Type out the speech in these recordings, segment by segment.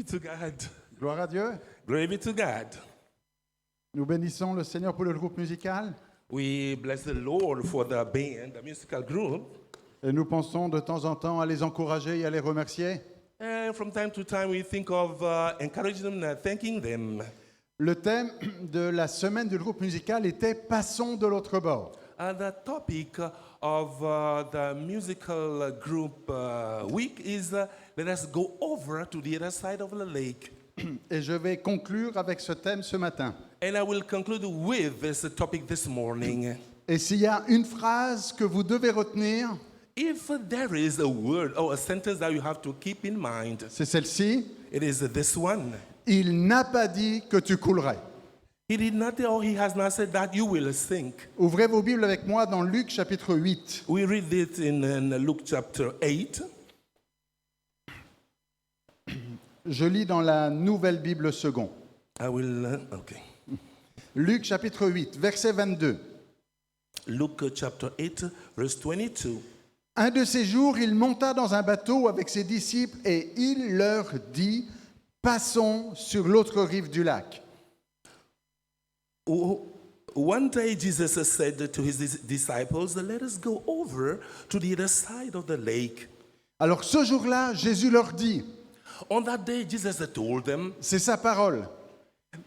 to God. Gloire à Dieu. Glory be to God. Nous bénissons le Seigneur pour le groupe musical We bless the Lord for the band, the musical group. et nous pensons de temps en temps à les encourager et à les remercier. And from time to time, we think of encouraging them and thanking them. Le thème de la semaine du groupe musical était Passons de l'autre bord. The topic of the musical group week is let us go over to the other side of the lake. Et je vais conclure avec ce thème ce matin. And I will conclude with this topic this morning. Et s'il y a une phrase que vous devez retenir, If there is a word or a sentence that you have to keep in mind, c'est celle-ci. it is this one. Il n'a pas dit que tu coulerais. He did not, or he has not said that you will sink. Ouvrez vos Bibles avec moi dans Luc chapitre 8. We read it in Luke chapter 8. Je lis dans la Nouvelle Bible seconde. I will, okay. Luc chapitre 8, verset 22. Luke chapter 8, verse 22. Un de ces jours, il monta dans un bateau avec ses disciples et il leur dit, passons sur l'autre rive du lac. One day Jesus said to his disciples, let us go over to the other side of the lake. Alors ce jour-là, Jésus leur dit, On that day, Jesus told them, c'est sa parole,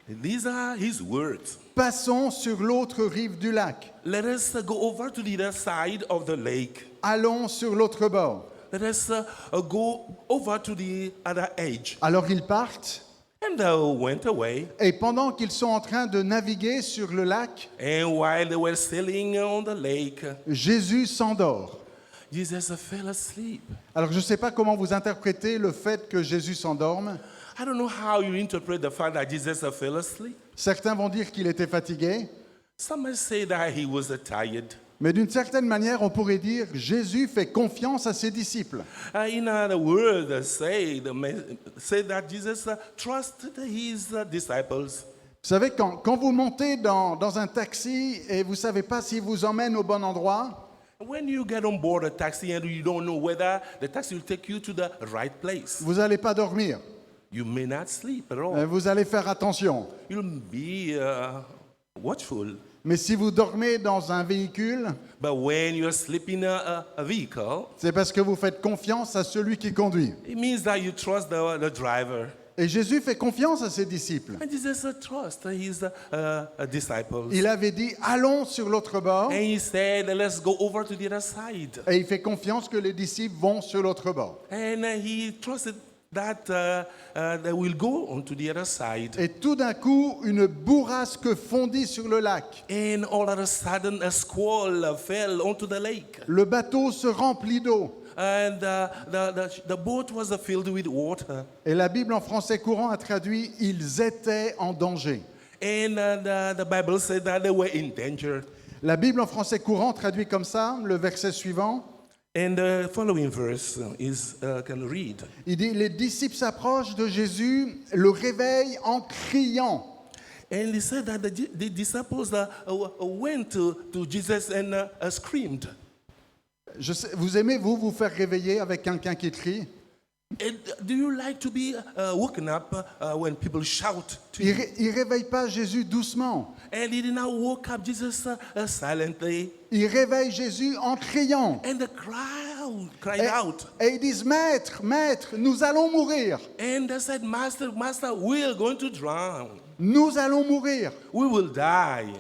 these are his words. passons sur l'autre rive du lac, Let us go over to the other side of the lake. allons sur l'autre bord. Let us go over to the other edge. Alors ils partent And they went away. et pendant qu'ils sont en train de naviguer sur le lac, And while they were sailing on the lake, Jésus s'endort. Jesus fell asleep. Alors je ne sais pas comment vous interprétez le fait que Jésus s'endorme. I don't know how you interpret the fact that Jesus fell asleep. Certains vont dire qu'il était fatigué, Some may say that he was tired. mais d'une certaine manière, on pourrait dire Jésus fait confiance à ses disciples. In other words, say that Jesus trusted his disciples. Vous savez, quand vous montez dans un taxi et vous ne savez pas s'il vous emmène au bon endroit, When you get on board a taxi and you don't know whether the taxi will take you to the right place, vous n'allez pas dormir. you may not sleep at all. Vous allez faire attention. You'll be watchful. Mais si vous dormez dans un véhicule, But when you're sleeping in a vehicle, c'est parce que vous faites confiance à celui qui conduit. it means that you trust the driver. Et Jésus fait confiance à ses disciples. And Jesus trusts his disciples. Il avait dit, allons sur l'autre bord. And he said, let's go over to the other side. Et il fait confiance que les disciples vont sur l'autre bord. And he trusted that they will go on to the other side. Et tout d'un coup, une bourrasque fondit sur le lac. And all of a sudden, a squall fell onto the lake. Le bateau se remplit d'eau. And the boat was filled with water. Et la Bible en français courant a traduit « Ils étaient en danger And the Bible said that they were in danger. ». La Bible en français courant traduit comme ça, le verset suivant. And the following verse can read. Il dit « Les disciples s'approchent de Jésus, le réveillent en criant. » And he said that the disciples went to Jesus and screamed. Je sais, vous aimez, vous faire réveiller avec quelqu'un qui crie? And do you like to be woken up when people shout to Il you? ne réveille pas Jésus doucement. And he did not woke up Jesus silently. Il réveille Jésus en criant. And the crowd cried out. Et ils disent, Maître, Maître, nous allons mourir. And they said, Master, Master, we are going to drown. Nous allons mourir. We will die.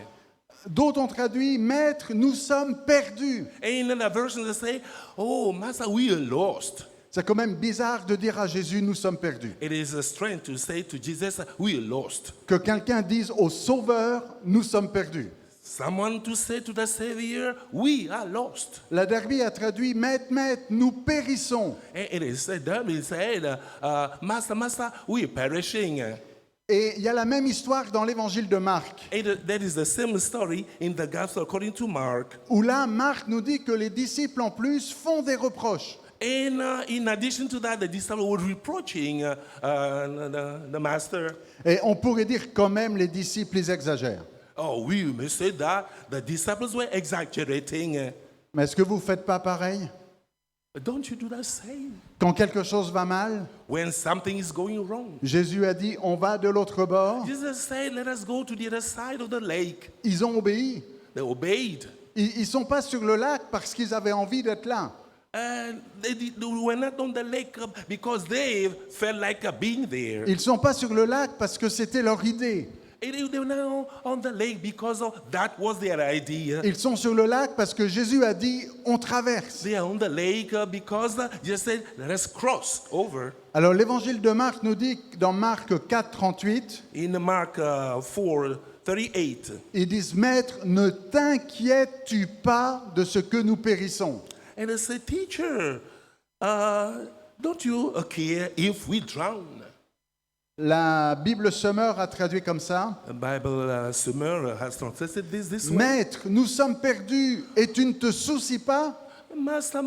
D'autres ont traduit, Maître, nous sommes perdus. And in the version they say, oh, Master, we are lost. C'est quand même bizarre de dire à Jésus, nous sommes perdus. It is strange to say to Jesus, we are lost. Que quelqu'un dise au Sauveur, nous sommes perdus. Someone to say to the Savior, we are lost. La Derby a traduit, Maître, Maître, nous périssons. And it is said, Master, Master, we are perishing. Et il y a la même histoire dans l'évangile de Marc, And that is the same story in the Gospel according to Mark. où là, Marc nous dit que les disciples en plus font des reproches. And in addition to that, the disciples were reproaching the Master. Et on pourrait dire quand même les disciples, ils exagèrent. Oh, we may say that the disciples were exaggerating. Mais est-ce que vous ne faites pas pareil? Don't you do the same? Quand quelque chose va mal, When something is going wrong, Jésus a dit, on va de l'autre bord. Jesus said, let us go to the other side of the lake. Ils ont obéi. They obeyed. Ils ne sont pas sur le lac parce qu'ils avaient envie d'être là. And they were not on the lake because they felt like being there. Ils ne sont pas sur le lac parce que c'était leur idée. They were not on the lake because that was their idea. Ils sont sur le lac parce que Jésus a dit, on traverse. They are on the lake because Jesus said, let us cross over. Alors l'évangile de Marc nous dit, dans Marc 4, 38, In Mark 4:38, ils disent, Maître, ne t'inquiètes-tu pas de ce que nous périssons? and they said, Teacher, don't you care if we drown? La Bible Summer a traduit comme ça. The Bible Summer has translated this way. Maître, nous sommes perdus et tu ne te soucies pas? Master,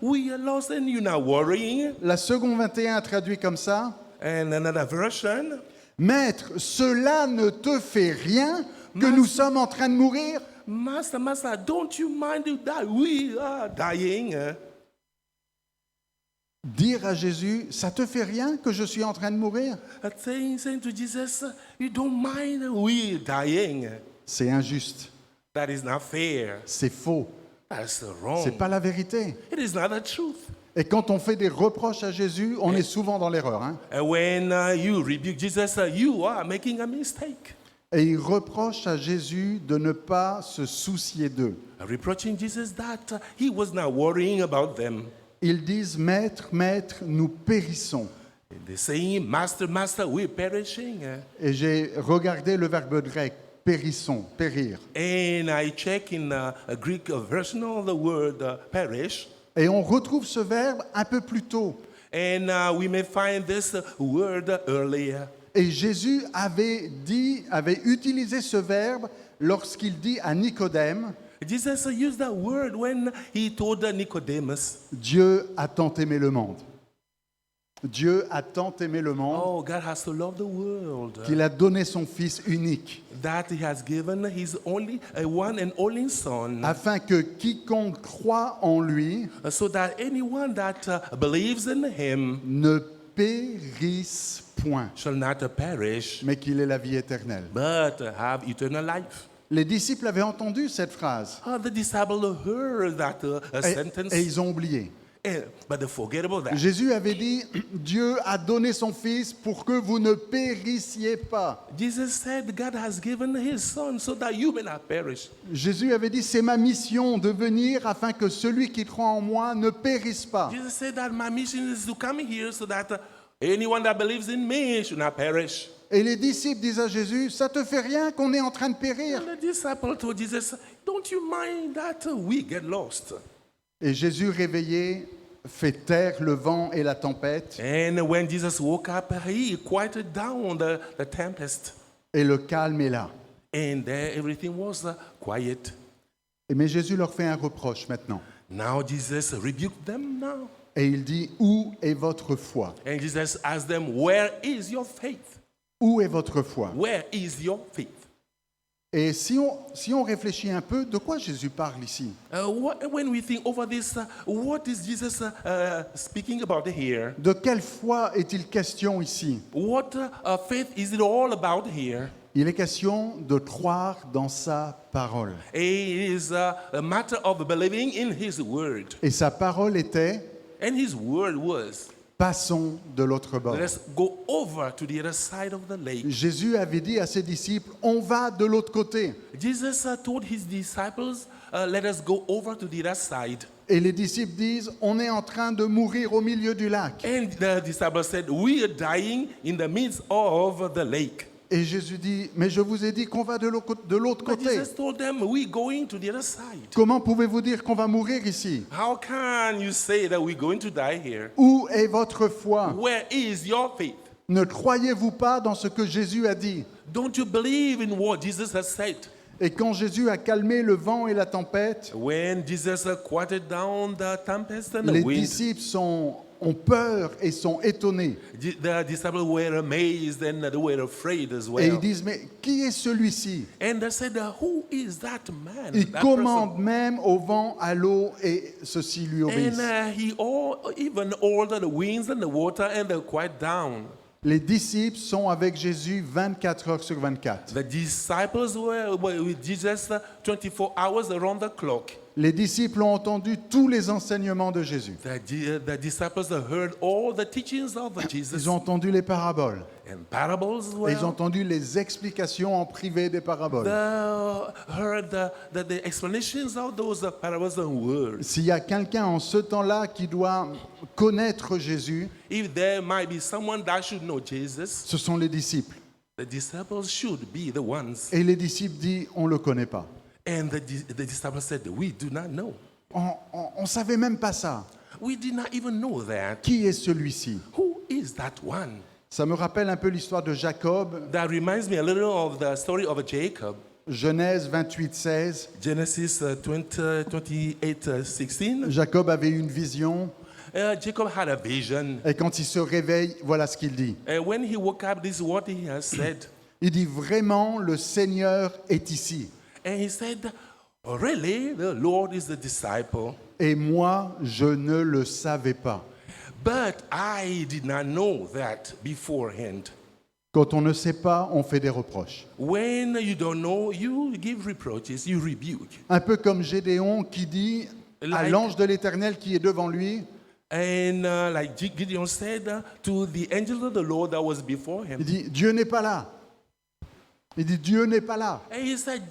we are lost and you're not worrying. La seconde 21 a traduit comme ça. And another version, Maître, cela ne te fait rien que nous sommes en train de mourir? Master, don't you mind that we are dying? Dire à Jésus, ça te fait rien que je suis en train de mourir? Saying to Jesus, you don't mind we dying? C'est injuste, That is not fair. c'est faux, That's wrong. c'est pas la vérité. It is not the truth. Et quand on fait des reproches à Jésus, on est souvent dans l'erreur. Hein? And when you rebuke Jesus, you are making a mistake. Et ils reprochent à Jésus de ne pas se soucier d'eux. Reproaching Jesus that he was not worrying about them. Ils disent, Maître, Maître, nous périssons. And they saying, Master, we're perishing. Et j'ai regardé le verbe grec, périssons, périr. And I check in a Greek version of the word perish. Et on retrouve ce verbe un peu plus tôt. And we may find this word earlier. Et Jésus avait utilisé ce verbe lorsqu'il dit à Nicodème, Jesus used that word when he told Nicodemus, Dieu a tant aimé le monde. Dieu a tant aimé le monde oh, God has to love the world, qu'il a donné son Fils unique, that he has given his only one and only son, afin que quiconque croit en lui so that anyone that believes in him ne périsse point, shall not perish, mais qu'il ait la vie éternelle. but have eternal life. Les disciples avaient entendu cette phrase The disciples heard that sentence, et ils ont oublié. but they forget about that. Jésus avait dit, Dieu a donné son Fils pour que vous ne périssiez pas. Jesus said, God has given his son so that you may not perish. Jésus avait dit, c'est ma mission de venir afin que celui qui croit en moi ne périsse pas. Jesus said that my mission is to come here so that anyone that believes in me should not perish. Et les disciples disent à Jésus, ça te fait rien qu'on est en train de périr? And the disciple told Jesus, don't you mind that we get lost? Et Jésus réveillé fait taire le vent et la tempête And when Jesus woke up, he quieted down the tempest. et le calme est là. And there everything was quiet. Mais Jésus leur fait un reproche maintenant. Now Jesus rebuked them now. Et il dit, où est votre foi? And Jesus asked them, where is your faith? Où est votre foi? Where is your faith? Et si on réfléchit un peu, de quoi Jésus parle ici? When we think over this, what is Jesus speaking about here? De quelle foi est-il question ici? What faith is it all about here? Il est question de croire dans sa parole. It is a matter of believing in His word. Et sa parole était, And His word was, passons de l'autre bord. let's go over to the other side of the lake. Jésus avait dit à ses disciples, on va de l'autre côté. Jesus told His disciples, let us go over to the other side. Et les disciples disent, on est en train de mourir au milieu du lac. And the disciples said, we are dying in the midst of the lake. Et Jésus dit, mais je vous ai dit qu'on va de l'autre But côté. Jesus told them, we're going to the other side. Comment pouvez-vous dire qu'on va mourir ici? How can you say that we're going to die here? Où est votre foi? Where is your faith? Ne croyez-vous pas dans ce que Jésus a dit? Don't you believe in what Jesus has said? Et quand Jésus a calmé le vent et la tempête, When Jesus quieted down the tempest and the les wind, disciples sont ont peur et sont étonnés. The disciples were amazed and they were afraid as Et ils well. disent, mais qui est celui-ci? And they said, who is that man? Il that commande person? même au vent, à l'eau, et ceux-ci lui obéissent. And even ordered the winds and the water, and they quiet down. Les disciples sont avec Jésus 24 heures sur 24. The disciples were with Jesus 24 hours around the clock. Les disciples ont entendu tous les enseignements de Jésus. The disciples heard all the teachings of Jesus Ils ont entendu les paraboles. and parables as Et well. ils ont entendu les explications en privé des paraboles. Heard the explanations of those parables and words. S'il y a quelqu'un en ce temps-là qui doit connaître Jésus, If there might be someone that should know Jesus, ce sont les disciples. the disciples should be the ones. Et les disciples disent, on ne le connaît pas. And the disciples said, we do not know. On ne savait même pas ça. We did not even know that. Qui est celui-ci? Who is that one? Ça me rappelle un peu l'histoire de Jacob, That reminds me a little of the story of Jacob. Genèse 28, 16. Genesis 28, 16. Jacob avait une vision Jacob had a vision. et quand il se réveille, voilà ce qu'il dit. When he woke up, this is what he has said. Il dit vraiment, le Seigneur est ici. And he said, really, the Lord is the disciple. Et moi, je ne le savais pas. But I did not know that beforehand. Quand on ne sait pas, on fait des reproches. When you don't know, you give reproaches, you rebuke. Un peu comme Gédéon qui dit à Like- l'ange de l'Éternel qui est devant lui, And like Gideon said to the angel of the Lord that was before him, il dit, Dieu n'est pas là. Il dit, Dieu n'est pas là. and he said,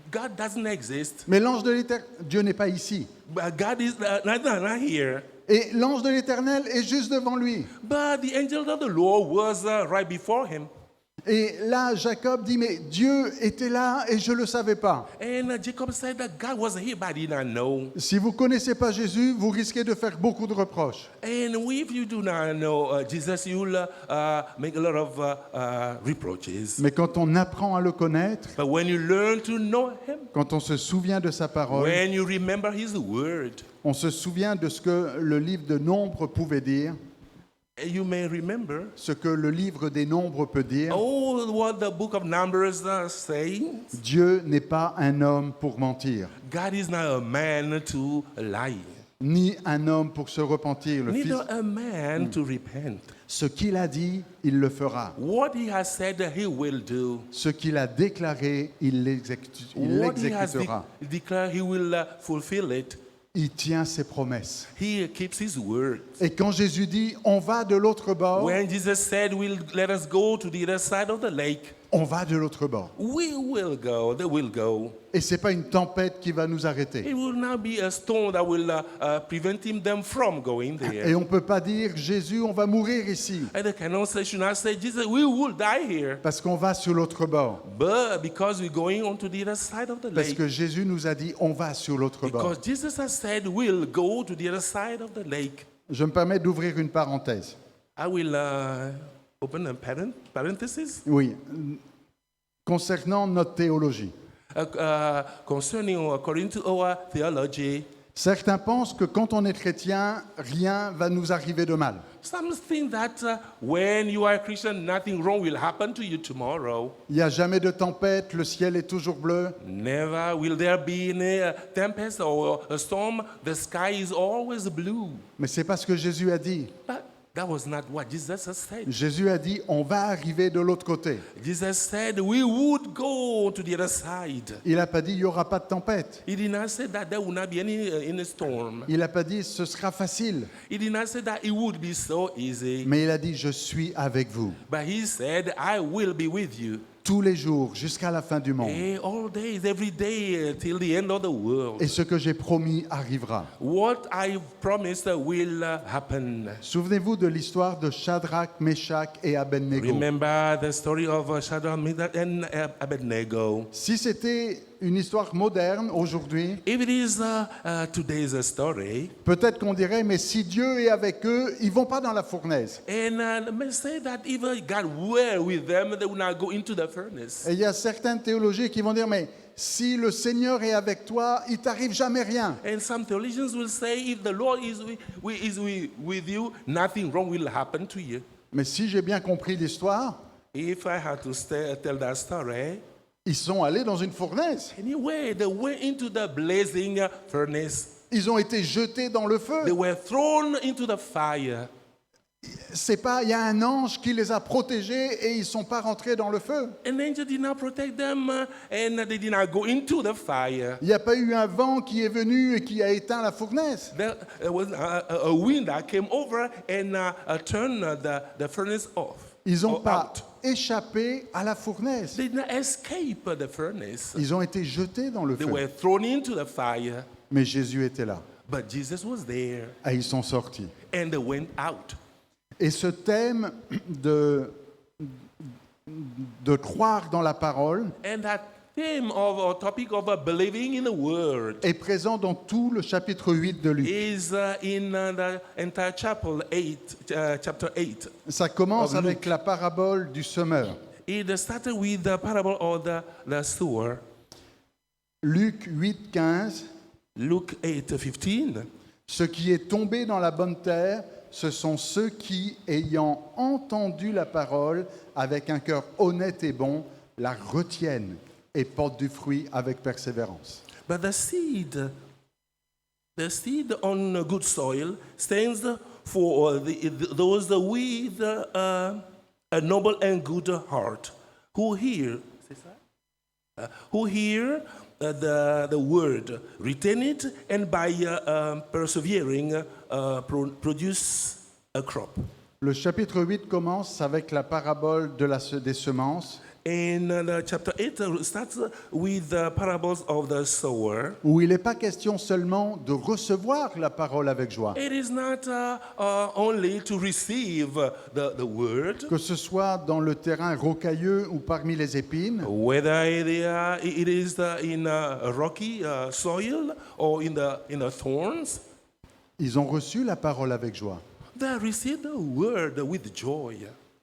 God doesn't exist. Mais l'ange de l'Éternel, Dieu n'est pas ici. But God is not here. Et l'ange de l'Éternel est juste devant lui. But the angel of the Lord was right before him. Et là, Jacob dit, mais Dieu était là et je ne le savais pas. And Jacob said that God was here, but I did not know. Si vous ne connaissez pas Jésus, vous risquez de faire beaucoup de reproches. And if you do not know Jesus, you'll make a lot of reproaches. Mais quand on apprend à le connaître, But when you learn to know him, quand on se souvient de sa parole, when you remember his word, on se souvient de ce que le livre de Nombres pouvait dire, you may remember ce que le livre des Nombres peut dire. what the book of Numbers says. Dieu n'est pas un homme pour mentir, God is not a man to lie, ni un homme pour se repentir. Le Fils, neither a man to repent. ce qu'il a dit, il le fera. What he has said, he will do. Ce qu'il a déclaré, il What he has l'exécutera. declared, he will fulfill it. Il tient ses promesses. He keeps his word. Et quand Jésus dit, on va de l'autre bord, When Jesus said, let us go to the other side of the lake, on va de l'autre bord. we will go, they will go. Et ce n'est pas une tempête qui va nous arrêter. It will not be a storm that will prevent them from going Et there. on ne peut pas dire, Jésus, on va mourir ici, And they should not say, Jesus, we will die here. parce qu'on va sur l'autre bord. But because we're going on to the other side of the Parce lake, que Jésus nous a dit, on va sur l'autre bord. because Jesus has said, we'll go to the other side of the lake. Je me permets d'ouvrir une parenthèse. I will open a parenthesis Oui. Concernant notre théologie. concerning, according to our theology, Certains pensent que quand on est chrétien, rien va nous arriver de mal. some think that when you are a Christian, nothing wrong will happen to you tomorrow. Il n'y a jamais de tempête, le ciel est toujours bleu. Never will there be a tempest or a storm. The sky is always blue. Mais c'est pas ce que Jésus a dit. But that was not what Jesus has said. Jésus a dit, on va arriver de l'autre côté. Jesus said we would go to the other side. Il n'a pas dit, il n'y aura pas de tempête. He did not say that there would not be any storm. Il n'a pas dit, ce sera facile. He did not say that it would be so easy. Mais il a dit, je suis avec vous. But he said, I will be with you. Tous les jours, jusqu'à la fin du monde. All days, every day, till the end of the world. Et ce que j'ai promis arrivera. What I promised will happen. Souvenez-vous de l'histoire de Shadrach, Meshach et Abednego. Remember the story of Shadrach, Meshach, and Abednego. Si c'était une histoire moderne aujourd'hui, if it is today's story, peut-être qu'on dirait, mais si Dieu est avec eux, ils vont pas dans la fournaise. and may say that if God were with them, they would not go into the furnace. Et il y a certaines théologies qui vont dire, mais si le Seigneur est avec toi, il t'arrive jamais rien. And some theologians will say, if the Lord is with you, nothing wrong will happen to you. Mais si j'ai bien compris l'histoire, If I had to tell that story, ils sont allés dans une fournaise. anyway, they went into the blazing furnace. Ils ont été jetés dans le They feu. were thrown into the fire. C'est pas, il y a un ange qui les a protégés et ils sont pas rentrés dans le feu. An angel did not protect them, and they did not go into the fire. Il n'y a pas eu un vent qui est venu et qui a éteint la fournaise. There was a wind that came over and turned the furnace off. Ils n'ont or pas out. échappé à la fournaise. They did not escape the furnace. Ils ont été jetés dans le They feu. were thrown into the fire. Mais Jésus était là. But Jesus was there, Et ils sont sortis. and they went out. Et ce thème de croire dans la parole And that theme of or topic of believing in the word est présent dans tout le chapitre 8 de Luc. is in the entire chapter 8. Ça commence Of Luc. avec la parabole du semeur. It started with the parable of the sower. Luc 8, 15. Luke 8:15. Ce qui est tombé dans la bonne terre, ce sont ceux qui, ayant entendu la parole avec un cœur honnête et bon, la retiennent et portent du fruit avec persévérance. But the seed on good soil stands for those with a noble and good heart, who hear the word, retain it, and by persevering produce a crop. Le chapitre 8 commence avec la parabole des semences, And the chapter 8 starts with the parables of the sower. où il n'est pas question seulement de recevoir la parole avec joie, It is not only to receive the word, que ce soit dans le terrain rocailleux ou parmi les épines, whether it is in rocky soil or in the thorns. ils ont reçu la parole avec joie, They receive the word with joy,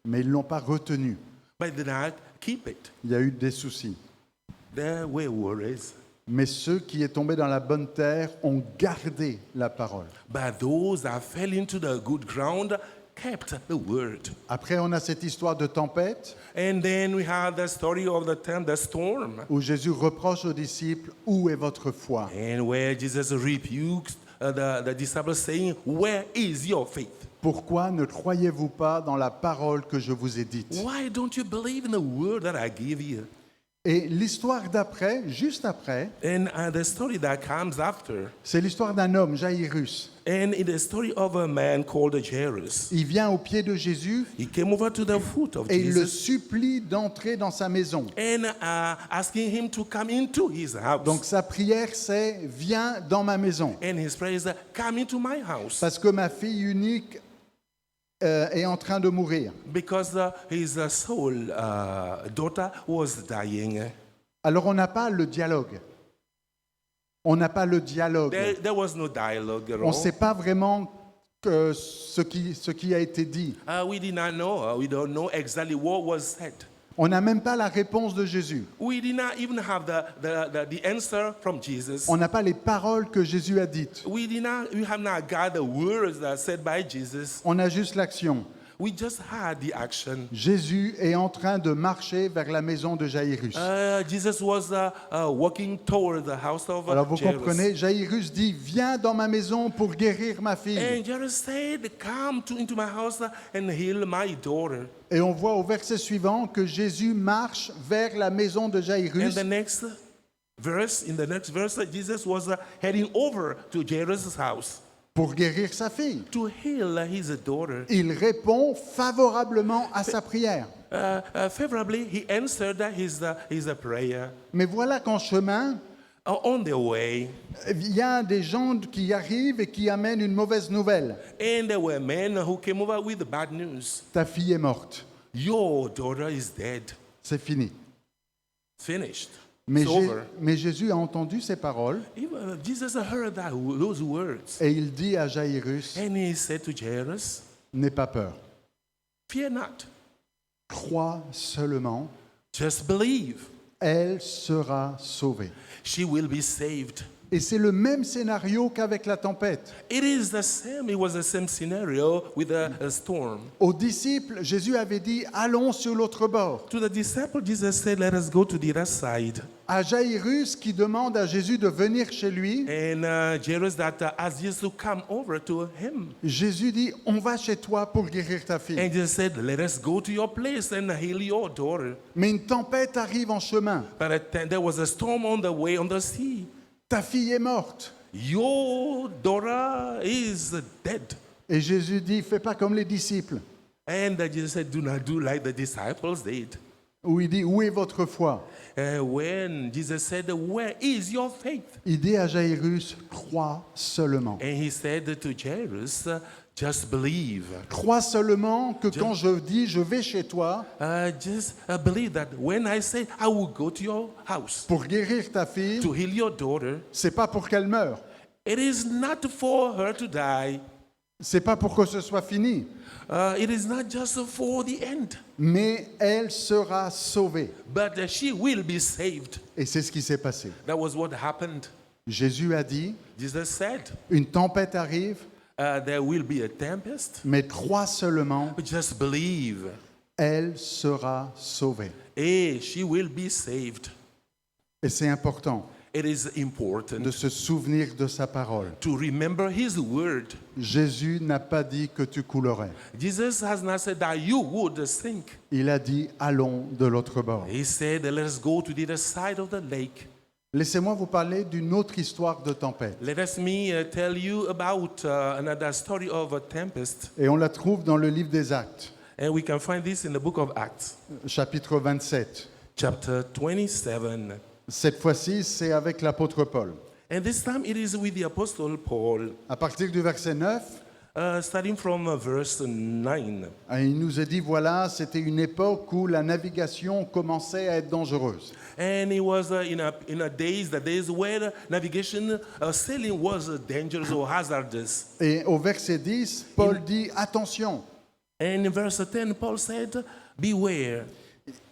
mais ils ne l'ont pas retenue. but they did not keep it. Il y a eu des soucis. There were worries. Mais ceux qui est tombé dans la bonne terre ont gardé la parole. But those that fell into the good ground kept the word. Après, on a cette histoire de tempête And then we have the story of the storm, où Jésus reproche aux disciples, « Où est votre foi ?» and where Jesus rebukes the disciples, saying, "Where is your faith? Pourquoi ne croyez-vous pas dans la parole que je vous ai dite? Why don't you believe in the word that I give you?" Et l'histoire d'après, juste après, And the story that comes after, c'est l'histoire d'un homme, Jairus. and it's the story of a man called Jairus. Il vient au pied de Jésus He came over to the foot of et il le Jesus supplie d'entrer dans sa maison. and asking him to come into his house. Donc sa prière, c'est « Viens dans ma maison, And his prayer is, "Come into my house," parce que ma fille unique est en train de mourir. » because his sole daughter was dying. Alors on n'a pas le dialogue. On n'a pas le dialogue. There was no dialogue at On ne all. sait pas vraiment ce qui a été dit. We did not know. We don't know exactly what was said. On n'a même pas la réponse de Jésus. We did not even have the answer from Jesus. On n'a pas les paroles que Jésus a dites. We have not got the words that are said by Jesus. On a juste l'action. We just had the action. Jésus est en train de marcher vers la maison de Jairus. Jesus was walking toward the house of Alors vous Jairus. comprenez, Jairus dit, viens dans ma maison pour guérir ma fille. And Jairus said, "Come into my house and heal my daughter." Et on voit au verset suivant que Jésus marche vers la maison de And Jairus. in the next verse, Jesus was heading over to Jairus' house Pour guérir sa fille. to heal his daughter. Il répond favorablement à sa prière. Favorably, he answered his prayer. Mais voilà qu'en chemin, On their way, il y a des gens qui arrivent et qui amènent une mauvaise nouvelle. and there were men who came over with bad news. Ta fille est morte. Your daughter is dead. C'est fini. Finished. Mais, It's over. mais Jésus a entendu ces paroles Jesus heard those words. et il dit à Jaïrus, And he said to Jairus, n'aie pas peur, fear not, crois seulement, just believe. elle sera sauvée. She will be saved. Et c'est le même scénario qu'avec la tempête. It is the same. It was the same scenario with a storm. Aux disciples, Jésus avait dit, allons sur l'autre bord. To the disciple, Jesus said, let us go to the other side. À Jaïrus qui demande à Jésus de venir chez lui, And Jairus that asked Jesus to come over to him. Jésus dit, on va chez toi pour guérir ta fille. And Jesus said, let us go to your place and heal your daughter. Mais une tempête arrive en chemin. But there was a storm on the way on the sea. Ta fille est morte. Your daughter is dead. Et Jésus dit, fais pas comme les disciples. And Jesus said, do not do like the disciples did. Où il dit, où est votre foi? When Jesus said, where is your faith? Il dit à Jaïrus, crois seulement. And he said to Jairus, just believe. Crois seulement que quand je dis, je vais chez toi Just believe that when I say I will go to your house pour guérir ta fille, to heal your daughter, c'est pas pour qu'elle meure. it is not for her to die. C'est pas pour que ce soit fini. It is not just for the end, Mais elle sera sauvée. but she will be saved. Et c'est ce qui s'est passé. That was what happened. Jésus a dit, Jesus said, une tempête arrive, there will be a tempest, mais crois seulement, but just believe, elle sera sauvée. and she will be saved. Et c'est important It is important de se souvenir de sa parole. to remember his word. Jésus n'a pas dit que tu coulerais. Jesus has not said that you would sink. Il a dit, allons de l'autre bord. He said, let us go to the other side of the lake. Laissez-moi vous parler d'une autre histoire de tempête. Let me tell you about another story of a tempest. Et on la trouve dans le livre des Actes, And we can find this in the book of Acts, chapitre 27. chapter 27. Cette fois-ci, c'est avec l'apôtre Paul. And this time it is with the apostle Paul, À partir du verset 9, starting from verse 9. il nous est dit, voilà, c'était une époque où la navigation commençait à être dangereuse. And it was the days where navigation, sailing was dangerous or hazardous. Et au verset 10, Paul dit, attention, And in verse 10, Paul said, beware.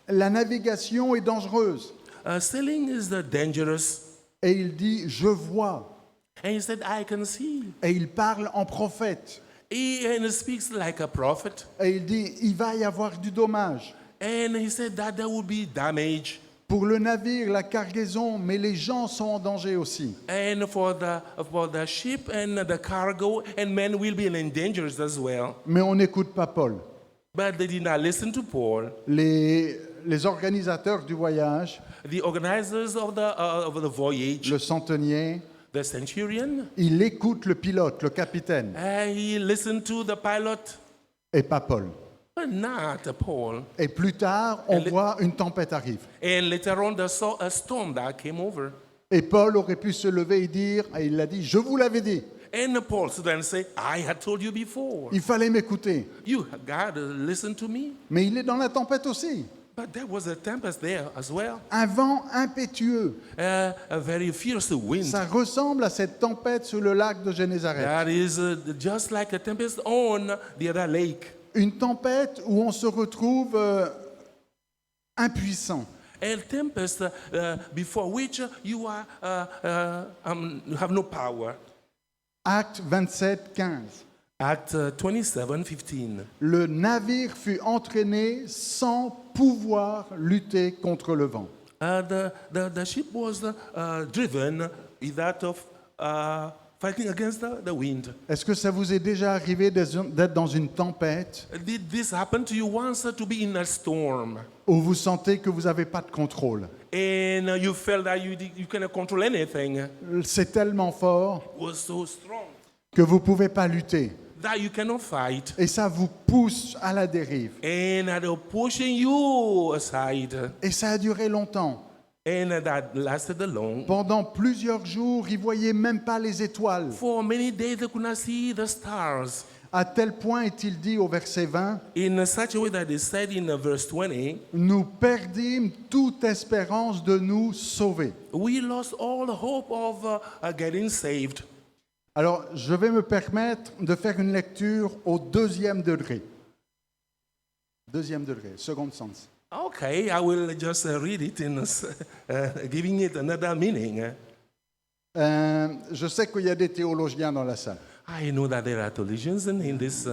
la navigation est dangereuse. Sailing is dangerous. Et il dit, je vois. And he said, I can see. Et il parle en prophète. And he speaks like a prophet. Et il dit, il va y avoir du dommage. And he said that there will be damage. Pour le navire, la cargaison, mais les gens sont en danger aussi. And for the ship and the cargo, and men will be in danger as well. Mais on n'écoute pas Paul. But they did not listen to Paul. Les organisateurs du voyage, The organizers of the voyage, le centenier, the centurion, il écoute le pilote, le capitaine, he listened to the pilot, et pas Paul. but not Paul. Et plus tard, on Et le- voit une tempête arrive. And later on, they saw a storm that came over. Et Paul aurait pu se lever et dire, et il l'a dit, je vous l'avais dit, And Paul stood and say, I had told you before. il fallait m'écouter. You got to listen to me. Mais il est dans la tempête aussi. But there was a tempest there as well. Un vent impétueux. A very fierce wind. Ça ressemble à cette tempête sur le lac de Génézareth. That is just like a tempest on the other lake. Une tempête où on se retrouve impuissant. A tempest before which you have no power. Acte 27, 15. Act 27:15. Le navire fut entraîné sans pouvoir lutter contre le vent. The ship was driven without fighting against the wind. Est-ce que ça vous est déjà arrivé d'être dans une tempête Did this happen to you once to be in a storm où vous sentez que vous n'avez pas de contrôle? and you felt that you cannot control anything? C'est tellement fort It was so strong que vous ne pouvez pas lutter. that you cannot fight, Et ça vous pousse à la dérive. and they're pushing you aside, Et ça a duré longtemps. and that lasted long. Pendant plusieurs jours, ils ne voyaient même pas les étoiles. For many days they could not see the stars. À tel point est-il dit au verset 20, in such a way that is said in verse 20, nous perdîmes toute espérance de nous sauver. we lost all hope of getting saved. Alors, je vais me permettre de faire une lecture au deuxième degré. Deuxième degré, second sense. Okay, I will just read it in giving it another meaning. Je sais qu'il y a des théologiens dans la salle. I know that there are theologians in this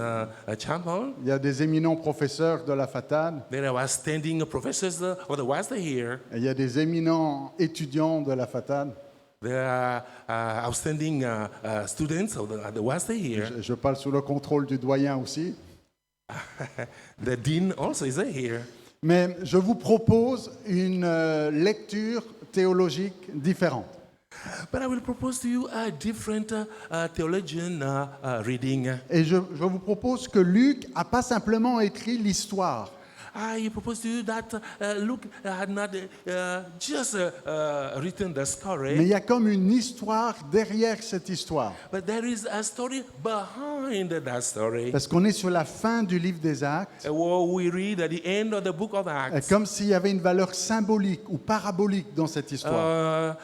chapel. Il y a des éminents professeurs de la FATAD. There are standing professors of the West here. Et il y a des éminents étudiants de la FATAD. There are outstanding students of the West here. Je parle sous le contrôle du doyen aussi. The dean also is here. Mais je vous propose une lecture théologique différente. But I will propose to you a different theologian reading. Et je vous propose que Luc n'a pas simplement écrit l'histoire. I propose to you that Luke had not just written the Mais il story, y a comme une histoire derrière cette histoire. but there is a story behind that story. Parce qu'on est sur la fin du livre des Actes. What we read at the end of the book of Et Acts, comme s'il y avait une valeur symbolique ou parabolique dans cette histoire.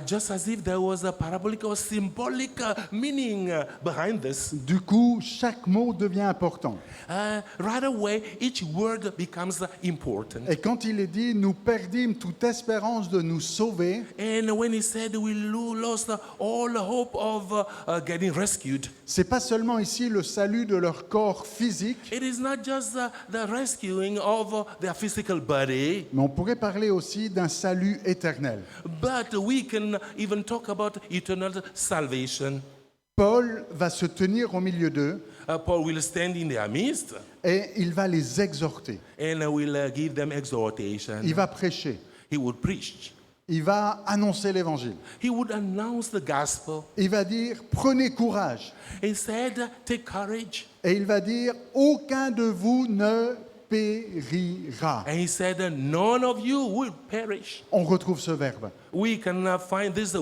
just as if there was a parabolic or symbolic meaning behind this. Du coup, chaque mot devient important. Right away, each word becomes important. Et quand il est dit, nous perdîmes toute espérance de nous sauver, And when he said we lost all hope of getting rescued, c'est pas seulement ici le salut de leur corps physique, it is not just the rescuing of their physical body, mais on pourrait parler aussi d'un salut éternel. but we can even talk about eternal salvation. Paul va se tenir au milieu d'eux Paul will stand in their midst et il va les exhorter. and will give them exhortation. Il va prêcher. He would preach. Il va annoncer l'évangile. He would announce the gospel. Il va dire, prenez courage. He said, take courage. Et il va dire, aucun de vous ne périra. And he said, none of you will perish. On retrouve ce verbe. We can find this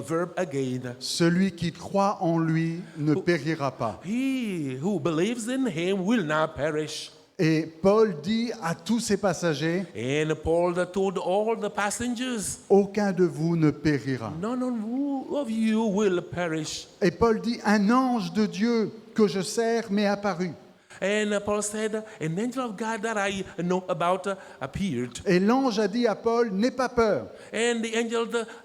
verb again. Celui qui croit en lui ne périra pas. He who believes in him will not perish. Et Paul dit à tous ses passagers, And Paul told all the passengers, aucun de vous ne périra. none of you will perish. Et Paul dit, un ange de Dieu que je sers m'est apparu. And Paul said, an angel of God that I know about appeared. Et l'ange a dit à Paul, n'aie pas peur. And the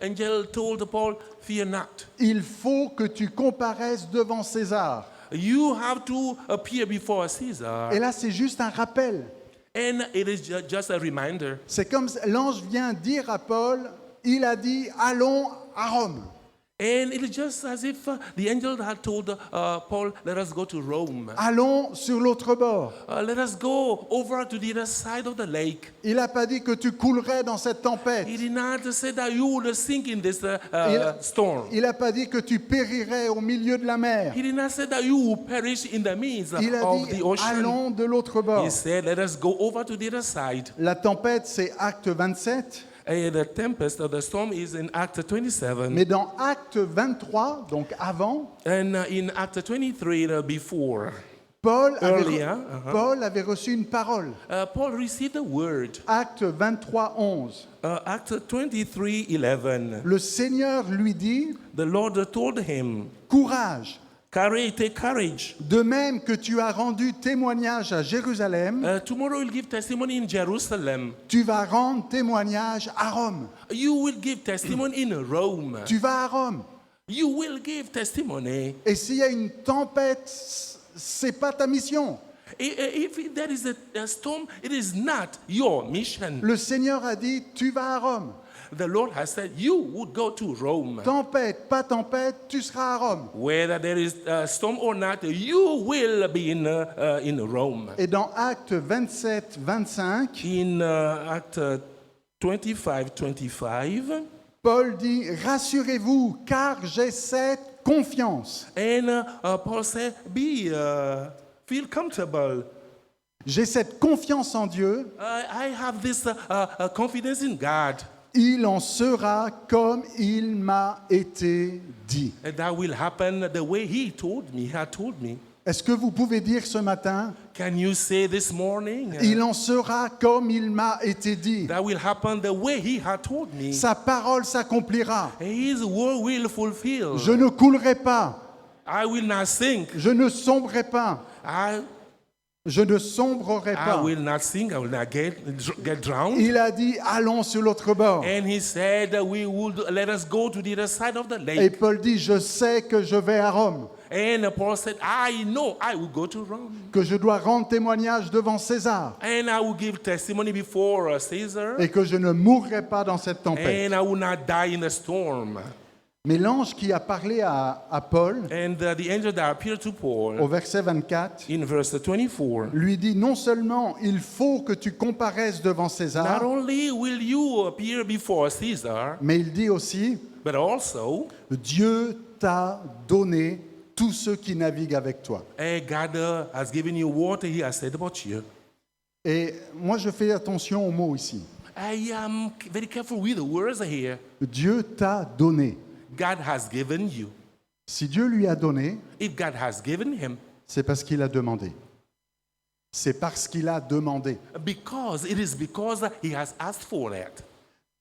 angel told Paul, fear not. Il faut que tu comparaisses devant César. You have to appear before Caesar. Et là, c'est juste un rappel. And it is just a reminder. C'est comme l'ange vient dire à Paul, il a dit, allons à Rome. And it is just as if the angel had told Paul, let us go to Rome. Allons sur l'autre bord. Let us go over to the other side of the lake. Il n'a pas dit que tu coulerais dans cette tempête. He did not say that you would sink in this storm. Il n'a pas dit que tu périrais au milieu de la mer. He did not say that you would perish in the midst Il a of dit, the ocean. allons de l'autre bord. He said, let us go over to the other side. La tempête, c'est Acte 27. And the tempest of the storm is in Act 27. Mais dans Acte 23, donc avant, And in Act 23, before, Paul Earlier, Paul avait reçu une parole. Paul received a word. Acte 23, 11. Act 23, 11. Le Seigneur lui dit, The Lord told him, courage. courage, take courage. De même que tu as rendu témoignage à Jérusalem, Tomorrow you'll give testimony in Jerusalem. tu vas rendre témoignage à Rome. You will give testimony in Rome. Tu vas à Rome. You will give testimony. Et s'il y a une tempête, c'est pas ta mission. If there is a storm, it is not your mission. Le Seigneur a dit, tu vas à Rome. The Lord has said you would go to Rome. Tempête, pas tempête, tu seras à Rome. Whether there is a storm or not, you will be in Rome. Et dans Acte 27, 25, In Act 25, 25, Paul dit, rassurez-vous, car j'ai cette confiance. and Paul said, feel comfortable. J'ai cette confiance en Dieu, I have this confidence in God. il en sera comme il m'a été dit. And that will happen the way he had told me. Est-ce que vous pouvez dire ce matin, Can you say this morning il en sera comme il m'a été dit. that will happen the way he had told me? Sa parole s'accomplira. His word will fulfill. Je ne coulerai pas. I will not sink. Je ne sombrerai pas. I Je ne sombrerai pas. will not sink. I will not get drowned. Il a dit, allons sur l'autre bord. And he said, we would let us go to the other side of the Et lake. Paul dit, je sais que je vais à Rome, And Paul said, I know I will go to Rome. que je dois rendre témoignage devant César And I will give testimony before Caesar. et que je ne mourrai pas dans cette tempête. And I will not die in a storm. Mais l'ange qui a parlé à Paul, And the angel that appeared to au Paul verset 24, in verse 24, lui dit, non seulement il faut que tu comparaisses devant not César, only will you appear before Caesar, mais il dit aussi, but also Dieu t'a donné tous ceux qui naviguent avec toi. God has given you what he has said about you. Et moi, je fais attention aux mots ici. I am very careful with the words here. Dieu t'a donné. God has given you. Si Dieu lui a donné, If God has given him, c'est parce qu'il a demandé. C'est parce qu'il a demandé. it is because he has asked for it.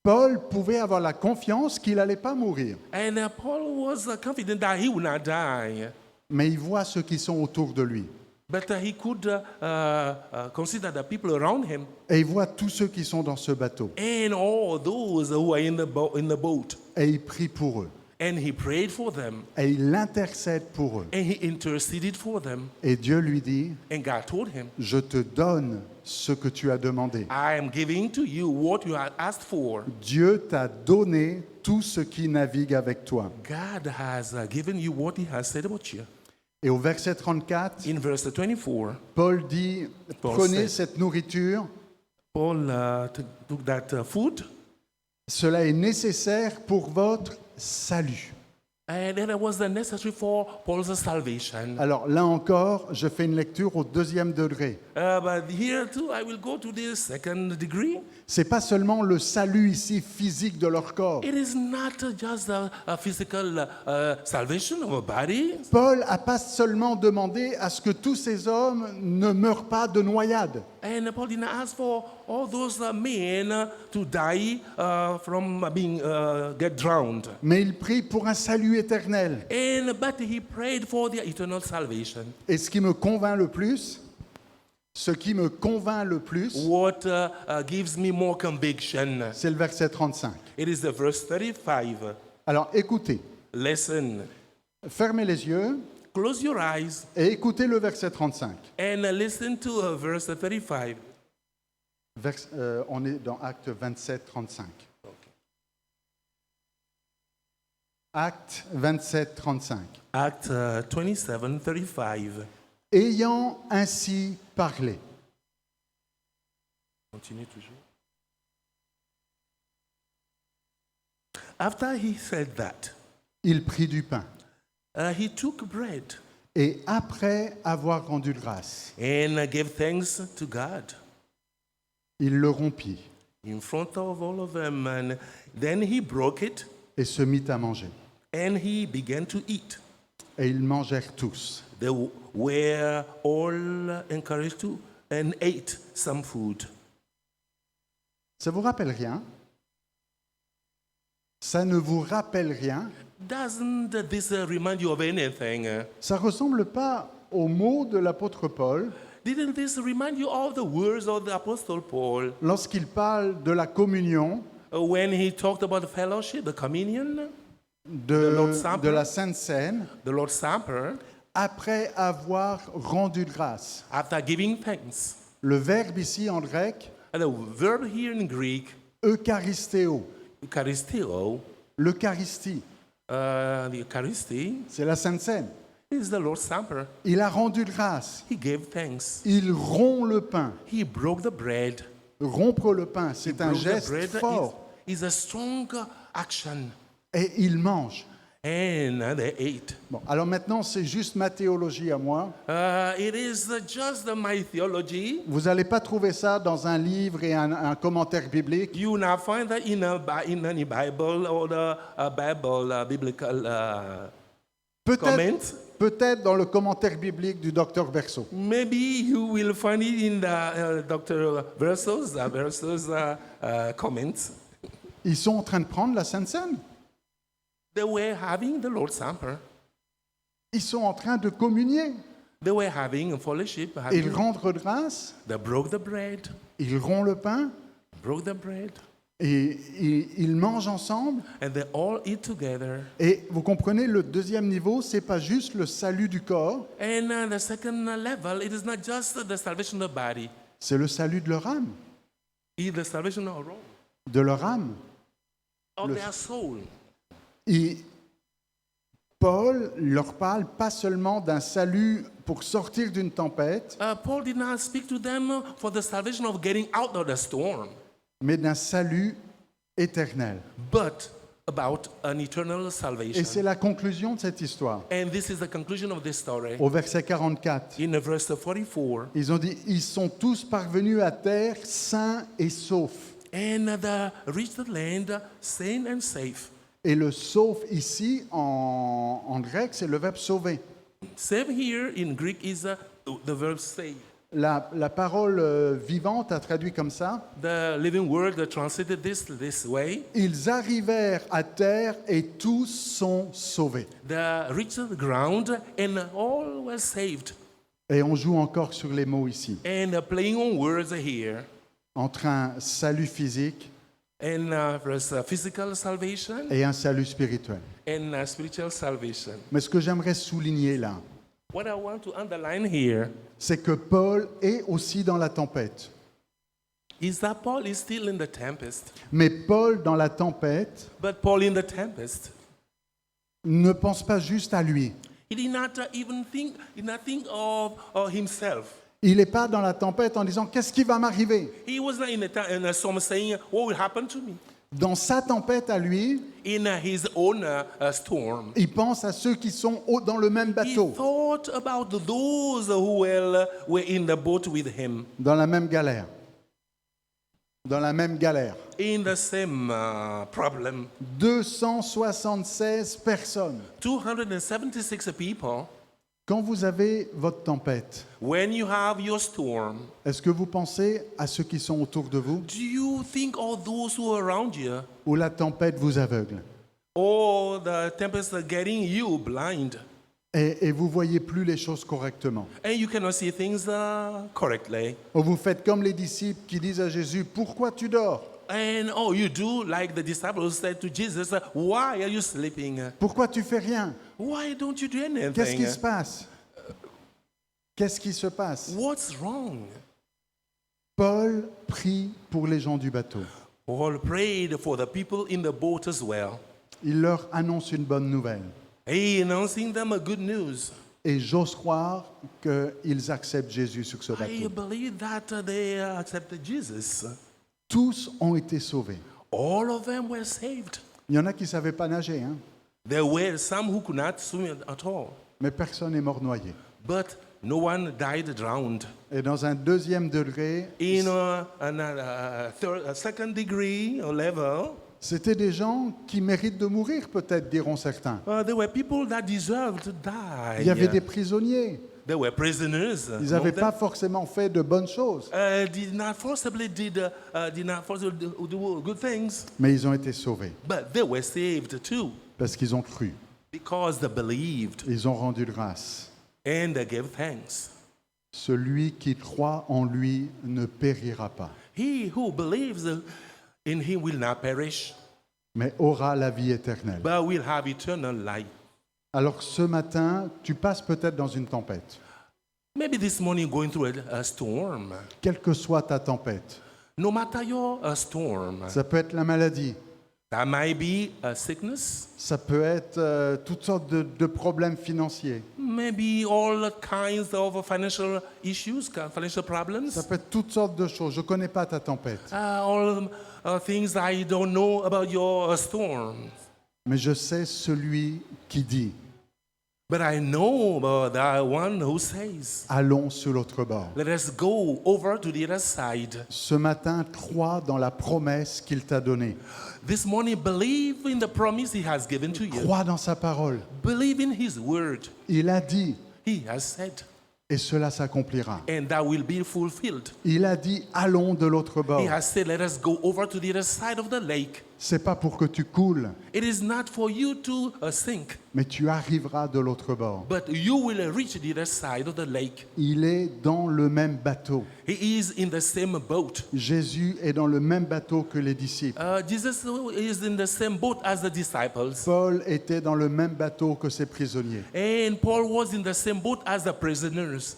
Paul pouvait avoir la confiance qu'il n'allait pas mourir. And Paul was confident that he would not die. Mais il voit ceux qui sont autour de lui. But he could consider the people around him Et il voit tous ceux qui sont dans ce bateau. and all those who are in the boat. Et il prie pour eux. And he prayed for them. Et il intercède pour eux. And he interceded for them. Et Dieu lui dit, And God told him, je te donne ce que tu as demandé. I am giving to you what you had asked for. Dieu t'a donné tout ce qui navigue avec toi. God has given you what he has said about you. Et au verset 34, In verse 24, Paul dit, Paul prenez said- cette nourriture, Paul took that food, cela est nécessaire pour votre salut. and it was necessary for Paul's salvation. Alors là encore, je fais une lecture au deuxième degré. But here too, I will go to the second degree. C'est pas seulement le salut ici physique de leur corps. It is not just a physical salvation of a body. Paul n'a pas seulement demandé à ce que tous ces hommes ne meurent pas de noyade. And Paul did not ask for all those men to die from being get drowned. Mais il prie pour un salut éternel. But he prayed for their eternal salvation. Et ce qui me convainc le plus, What gives me more conviction? c'est le verset 35. It is the verse 35. Alors écoutez, Listen, fermez les yeux close your eyes et écoutez le verset 35. and listen to verse 35. On est dans Acte 27, 35. Acte 27, 35. Act 27, 35. Ayant ainsi parlé. Continue toujours. After he said that, Il prit du pain. he took bread Et après avoir rendu grâce, and gave thanks to God il le rompit in front of all of them. And then he broke it et se mit à manger. and he began to eat. Et ils mangèrent tous. They were all encouraged to and ate some food. Ça vous rappelle rien? Ça ne vous rappelle rien? Doesn't this remind you of anything? Ça ressemble pas aux mots de l'apôtre Paul Didn't this remind you of the words of the Apostle Paul lorsqu'il parle de la communion, when he talked about the fellowship, the communion, Lord's Supper. de la Sainte Seine, the Lord's Supper, après avoir rendu grâce? after giving thanks? Le verbe ici en grec, And the verb here in Greek, eucharistéo. Eucharisteo, L'Eucharistie, the Eucharisty, c'est la Sainte Seine. is the Lord's Supper. Il a rendu grâce. He gave thanks. Il rompt le pain. He broke the bread. Rompre le pain, c'est un Broke the geste bread fort. is a strong action. Et il mange. And they ate. Bon, alors maintenant, c'est juste ma théologie à moi. It is just my theology. Vous n'allez pas trouver ça dans un livre et un commentaire biblique. You will not find that in any Bible or the Bible biblical Peut-être comment. peut-être dans le commentaire biblique du docteur Verso. Maybe you will find it in the Dr. Verso's comments. Ils sont en train de prendre la Sainte Seine. They were having the Lord's Supper. Ils sont en train de communier. They were having a fellowship. Ils rendent grâce, They broke the bread. ils rompent le pain Broke the bread. et ils mangent ensemble. And they all eat together. Et vous comprenez, le deuxième niveau, c'est pas juste le salut du corps, And the second level, it is not just the salvation of the body. c'est le salut de leur âme, It's the salvation of de leur âme. their soul. Et Paul leur parle pas seulement d'un salut pour sortir d'une tempête, Paul did not speak to them for the salvation of getting out of the storm, mais d'un salut éternel. but about an eternal Et salvation. c'est la conclusion de cette histoire. And this is the conclusion of this story. Au verset 44, In verse 44, ils ont dit, ils sont tous parvenus à terre sains et saufs. and the reached the land sane and safe. Et le sauf ici, en grec, c'est le verbe sauver. Save here in Greek is the verb save. La parole vivante a traduit comme ça. The living word translated this way. Ils arrivèrent à terre et tous sont sauvés. They reached the ground and all were saved. Et on joue encore sur les mots ici. And playing on words here. Entre un salut physique And there's physical salvation et un salut spirituel. and spiritual salvation. Mais ce que j'aimerais souligner là, What I want to underline here c'est que Paul est aussi dans la tempête. is that Paul is still in the tempest. Mais Paul, dans la tempête, But Paul in the tempest, ne pense pas juste à lui. he did not even think, of himself. Il n'est pas dans la tempête en disant qu'est-ce qui va m'arriver. He was not in a storm saying, what will happen to me? Dans sa tempête à lui, In his own storm. il pense à ceux qui sont dans le même He bateau, thought about those who were in the boat with him, dans la même galère. Dans la même galère. in the same problem. 276 personnes. 276 people. Quand vous avez votre tempête, When you have your storm, est-ce que vous pensez à ceux qui sont autour de vous do you think of those who are around you? ou la tempête vous aveugle Or the tempest are getting you blind et vous voyez plus les choses correctement? and you cannot see things correctly? Ou vous faites comme les disciples qui disent à Jésus, pourquoi tu dors? And you do like the disciples said to Jesus, why are you sleeping? Pourquoi tu fais rien? Why don't you do anything? Qu'est-ce qui se passe? Qu'est-ce qui se passe? What's wrong? Paul prie pour les gens du bateau. Paul prayed for the people in the boat as well. Il leur annonce une bonne nouvelle. He announcing them a good news. Et j'ose croire qu'ils acceptent Jésus sur ce I bateau. believe that they accepted Jesus. Tous ont été sauvés. All of them were saved. Il y en a qui ne savaient pas nager, hein? There were some who could not swim at all, Mais personne n'est mort noyé. but no one died drowned. Et dans un deuxième degré, In a second degree level, c'était des gens qui méritent de mourir, peut-être, diront certains. there were people that deserved to die. Il y avait des prisonniers. There were prisoners. Ils n'avaient pas forcément fait de bonnes choses, Did not forcibly do good things, mais ils ont été sauvés but they were saved too parce qu'ils ont cru. because they believed Ils ont rendu grâce. and they gave thanks. Celui qui croit en lui ne périra pas, He who believes in him will not perish, mais aura la vie éternelle. but will have eternal life. Alors ce matin, tu passes peut-être dans une tempête. Maybe this morning going through a storm. Quelle que soit ta tempête, No matter your storm, ça peut être la maladie, that might be a sickness, ça peut être toutes sortes de problèmes financiers, maybe all kinds of financial issues, financial problems, ça peut être toutes sortes de choses. Je ne connais pas ta tempête, all things I don't know about your storm. mais je sais celui qui dit, But I know the one who says, allons sur l'autre bord. let us go over to the other side. Ce matin, crois dans la promesse qu'il t'a donnée. This morning, believe in the promise he has given to you. Crois dans sa parole. Believe in his word. Il a dit, He has said, et cela s'accomplira. and that will be fulfilled. Il a dit, allons de l'autre bord. He has said, let us go over to the other side of the lake. C'est pas pour que tu coules, It is not for you to sink, mais tu arriveras de l'autre bord. but you will reach the other side of the lake. Il est dans le même bateau. He is in the same boat. Jésus est dans le même bateau que les disciples. Jesus is in the same boat as the disciples. Paul était dans le même bateau que ses prisonniers. And Paul was in the same boat as the prisoners.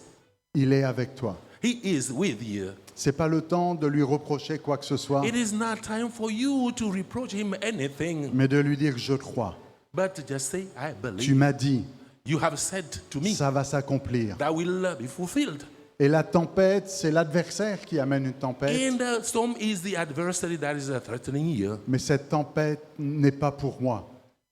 Il est avec toi. He is with you. C'est pas le temps de lui reprocher quoi que ce soit, It is not time for you to reproach him anything, mais de lui dire je crois. but just say, I Tu believe. m'as dit, You have said to me ça va s'accomplir. that will be fulfilled. Et la tempête, c'est l'adversaire qui amène une tempête, And the storm is the adversary that is threatening you. mais cette tempête n'est pas pour moi.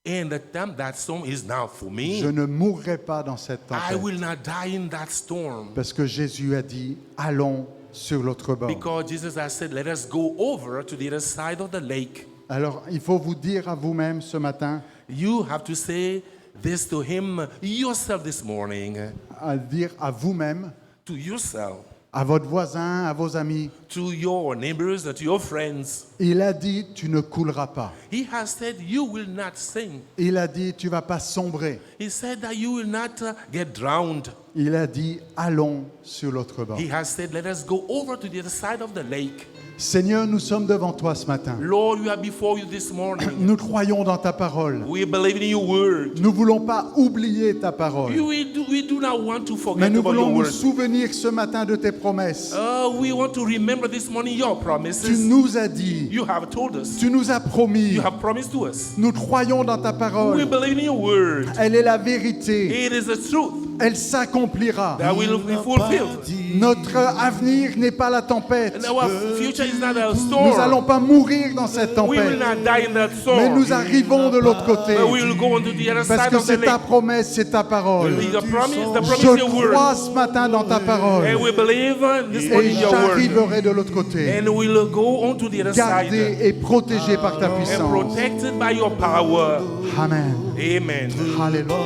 And that storm is now for me. Je ne mourrai pas dans cette I tempête. will not die in that storm. Parce que Jésus a dit, allons sur l'autre bord. Because Jesus has said, let us go over to the other side of the lake. Alors, il faut vous dire à vous-même ce matin, You have to say this to him yourself this morning. à dire à vous-même, To yourself, à votre voisin, à vos amis, to your neighbors, to your friends. il a dit, tu ne couleras pas. He has said you will not sink. Il a dit, tu vas pas sombrer. He said that you will not get drowned. Il a dit, allons sur l'autre bord. He has said, let us go over to the other side of the lake. Seigneur, nous sommes devant toi ce matin. Lord, we are before you this morning. Nous croyons dans ta parole. We believe in your word. Nous voulons pas oublier ta parole. We do not want to Mais forget nous about voulons your nous word. souvenir ce matin de tes promesses. We want to remember this morning your Tu promises. nous as dit, You have told us. tu nous as promis. You have promised to us. Nous croyons dans ta We parole. believe in your word. Elle est la vérité. It is the truth Elle s'accomplira. that will be fulfilled. Notre avenir n'est pas la tempête. And our future is not a Nous storm. n'allons pas mourir dans cette We will tempête. not die in that Mais storm. nous arrivons de l'autre côté. But we will go on to the other Parce side que of the c'est ta lake. promesse, c'est ta parole. The promise Je your word. crois ce matin dans ta parole. And we believe this Et morning your word. j'arriverai de l'autre côté. And we'll go on to the other side. Gardé et protégé par ta And puissance. protected by your power. Amen. Amen. Alléluia.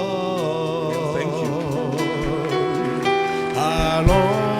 Thank you. Allons